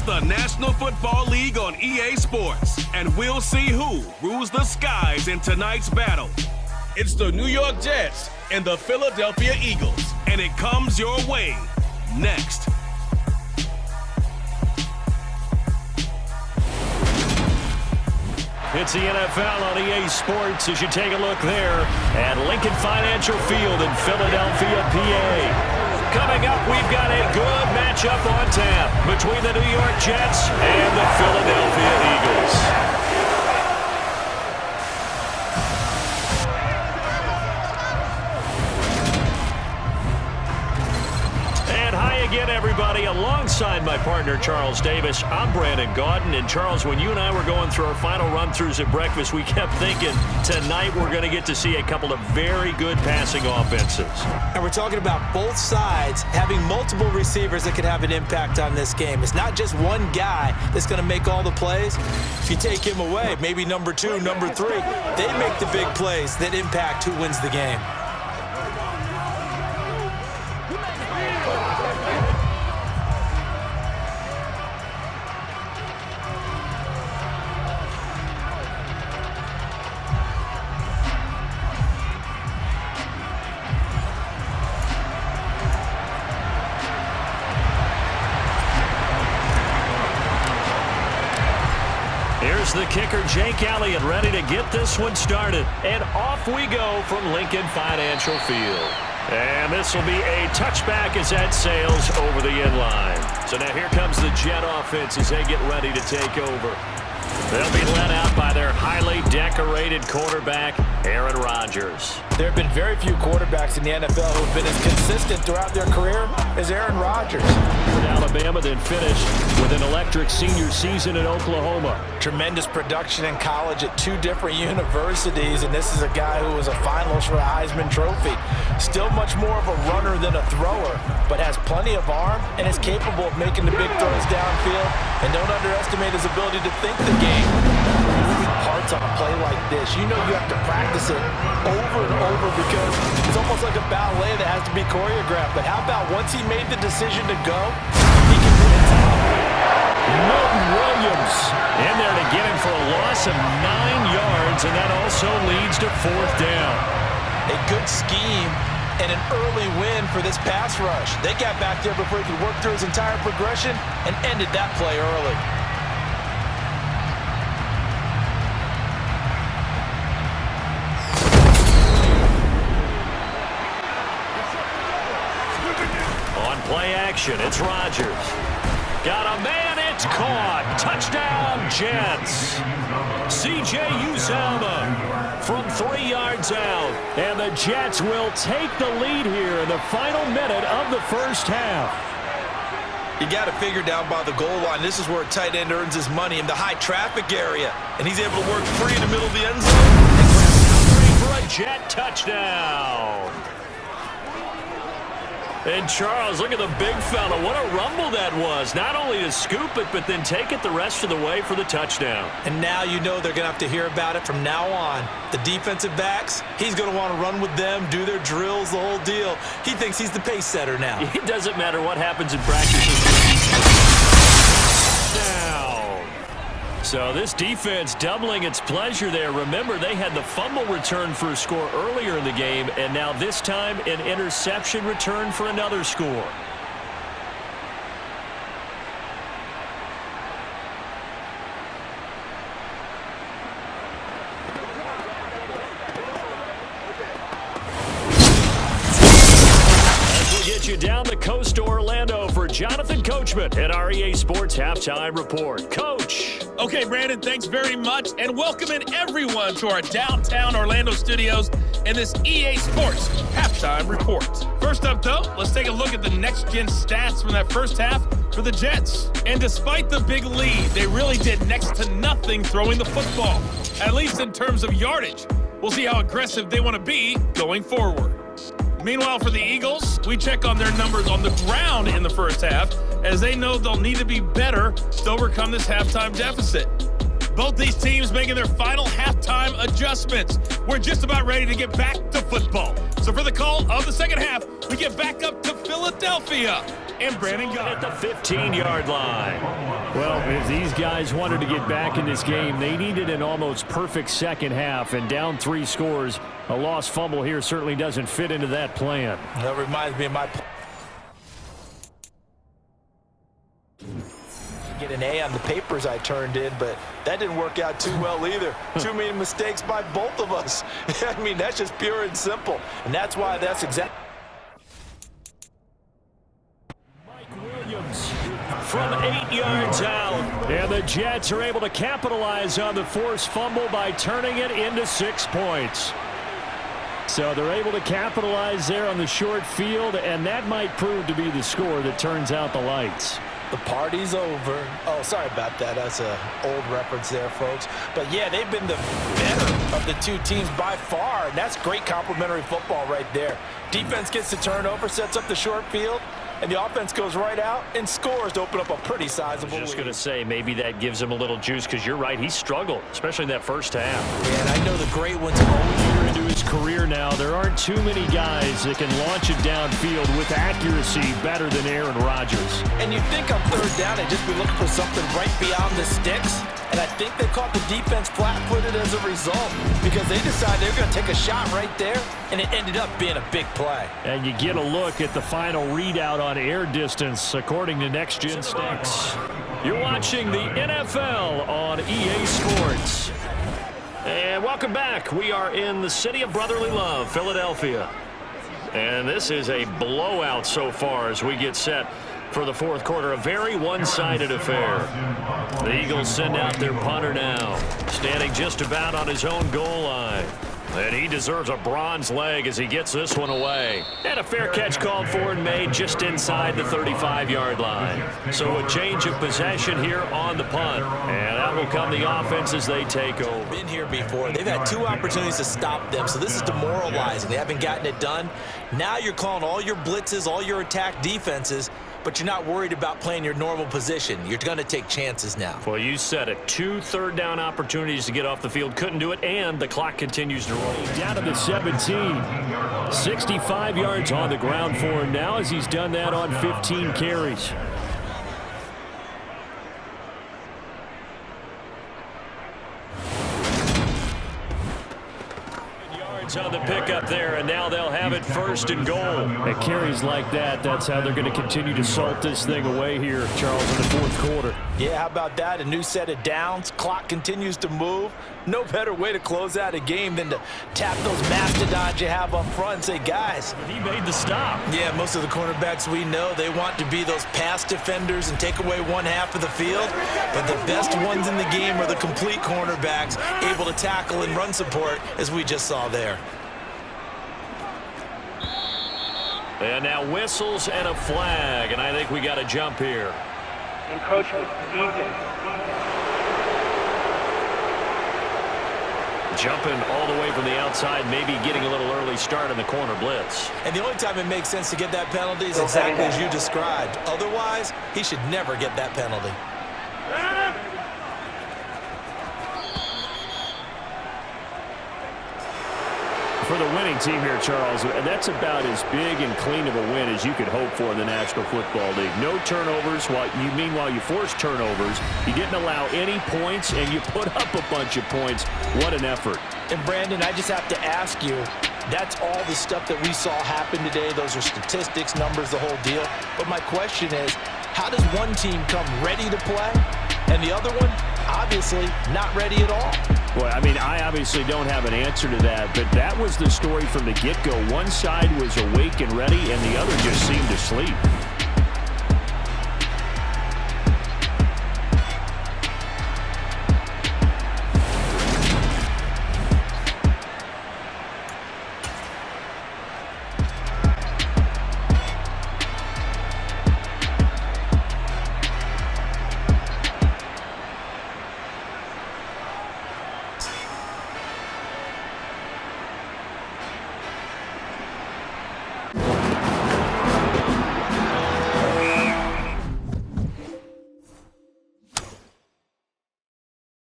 the National Football League on EA Sports, and we'll see who rules the skies in tonight's battle. It's the New York Jets and the Philadelphia Eagles, and it comes your way next. It's the NFL on EA Sports as you take a look there at Lincoln Financial Field in Philadelphia, PA. Coming up, we've got a good matchup on tap between the New York Jets and the Philadelphia Eagles. Again, everybody, alongside my partner, Charles Davis, I'm Brandon Gaudin. And, Charles, when you and I were going through our final run-throughs at breakfast, we kept thinking tonight we're going to get to see a couple of very good passing offenses. And we're talking about both sides having multiple receivers that can have an impact on this game. It's not just one guy that's going to make all the plays. If you take him away, maybe number 2, number 3, they make the big plays that impact who wins the game. Here's the kicker, Jake Elliott, ready to get this one started. And off we go from Lincoln Financial Field. And this will be a touchback as that sails over the inline. So now here comes the Jet offense as they get ready to take over. They'll be led out by their highly decorated quarterback, Aaron Rodgers. There have been very few quarterbacks in the NFL who have been as consistent throughout their career as Aaron Rodgers. Alabama then finished with an electric senior season in Oklahoma. Tremendous production in college at 2 different universities, and this is a guy who was a finalist for a Heisman Trophy. Still much more of a runner than a thrower, but has plenty of arm and is capable of making the big throws downfield. And don't underestimate his ability to think the game. Moving parts on a play like this, you know you have to practice it over and over because it's almost like a ballet that has to be choreographed. But how about once he made the decision to go, he can put it down. Milton Williams in there to get him for a loss of 9 yards, and that also leads to 4th down. A good scheme and an early win for this pass rush. They got back there before he could work through his entire progression and ended that play early. On play action, it's Rodgers. Got a man, it's caught. Touchdown, Jets. C.J. Uzomah from 3 yards out. And the Jets will take the lead here in the final minute of the first half. You got it figured out by the goal line. This is where a tight end earns his money in the high traffic area. And he's able to work free in the middle of the end zone. For a Jet touchdown. And Charles, look at the big fella. What a rumble that was. Not only to scoop it, but then take it the rest of the way for the touchdown. And now you know they're going to have to hear about it from now on. The defensive backs, he's going to want to run with them, do their drills, the whole deal. He thinks he's the pace setter now. It doesn't matter what happens in practice. Down. So this defense doubling its pleasure there. Remember, they had the fumble return for a score earlier in the game, and now this time an interception return for another score. Get you down the coast to Orlando for Jonathan Coachman at our EA Sports Halftime Report. Coach. Okay, Brandon, thanks very much, and welcoming everyone to our downtown Orlando studios in this EA Sports Halftime Report. First up, though, let's take a look at the next-gen stats from that first half for the Jets. And despite the big lead, they really did next to nothing throwing the football, at least in terms of yardage. We'll see how aggressive they want to be going forward. Meanwhile, for the Eagles, we check on their numbers on the ground in the first half, as they know they'll need to be better to overcome this halftime deficit. Both these teams making their final halftime adjustments. We're just about ready to get back to football. So for the call of the second half, we get back up to Philadelphia. and Brandon at the Garner. 15-yard line. Well, if these guys wanted to get back in this game, they needed an almost perfect second half, and down 3 scores. A lost fumble here certainly doesn't fit into that plan. That reminds me of my get an A on the papers I turned in, but that didn't work out too well either. Too many mistakes by both of us. I mean, that's just pure and simple, and that's why that's exactly. Williams from 8 yards out. And the Jets are able to capitalize on the forced fumble by turning it into 6 points. So they're able to capitalize there on the short field, and that might prove to be the score that turns out the lights. The party's over. Oh, sorry about that. That's an old reference there, folks. But, yeah, they've been the better of the two teams by far, and that's great complimentary football right there. Defense gets the turnover, sets up the short field, and the offense goes right out and scores to open up a pretty sizable lead. Just going to say, maybe that gives him a little juice, because you're right, he struggled, especially in that first half. Yeah, and I know the great ones always. Into his career now, there aren't too many guys that can launch it downfield with accuracy better than Aaron Rodgers. And you think on third down, they'd just be looking for something right beyond the sticks. And I think they caught the defense flat-footed as a result, because they decided they were going to take a shot right there, and it ended up being a big play. And you get a look at the final readout on air distance, according to Next Gen Stats. You're watching the NFL on EA Sports. And welcome back. We are in the city of brotherly love, Philadelphia. And this is a blowout so far as we get set for the fourth quarter. A very one-sided affair. The Eagles send out their punter now, standing just about on his own goal line. And he deserves a bronze leg as he gets this one away. And a fair catch called for and made just inside the 35-yard line. So a change of possession here on the punt. And out will come the offense as they take over. Been here before. They've had 2 opportunities to stop them, so this is demoralizing. They haven't gotten it done. Now you're calling all your blitzes, all your attack defenses, but you're not worried about playing your normal position. You're going to take chances now. Well, you said it. 2 third-down opportunities to get off the field. Couldn't do it, and the clock continues to roll. Down to the 17. 65 yards on the ground for him now as he's done that on 15 carries. On the pickup there, and now they'll have it 1st and goal. At carries like that, that's how they're going to continue to salt this thing away here, Charles, in the fourth quarter. Yeah, how about that? A new set of downs. Clock continues to move. No better way to close out a game than to tap those mastodons you have up front and say, guys. He made the stop. Yeah, most of the cornerbacks we know, they want to be those pass defenders and take away one half of the field. But the best ones in the game are the complete cornerbacks, able to tackle and run support, as we just saw there. And now whistles and a flag, and I think we got a jump here. Encroachment, defense. Jumping all the way from the outside, maybe getting a little early start in the corner blitz. And the only time it makes sense to get that penalty is exactly as you described. Otherwise, he should never get that penalty. For the winning team here, Charles, that's about as big and clean of a win as you could hope for in the National Football League. No turnovers. Meanwhile, you force turnovers. You didn't allow any points, and you put up a bunch of points. What an effort. And, Brandon, I just have to ask you, that's all the stuff that we saw happen today. Those are statistics, numbers, the whole deal. But my question is, how does one team come ready to play, and the other one, obviously, not ready at all? Well, I mean, I obviously don't have an answer to that, but that was the story from the get-go. One side was awake and ready, and the other just seemed to sleep.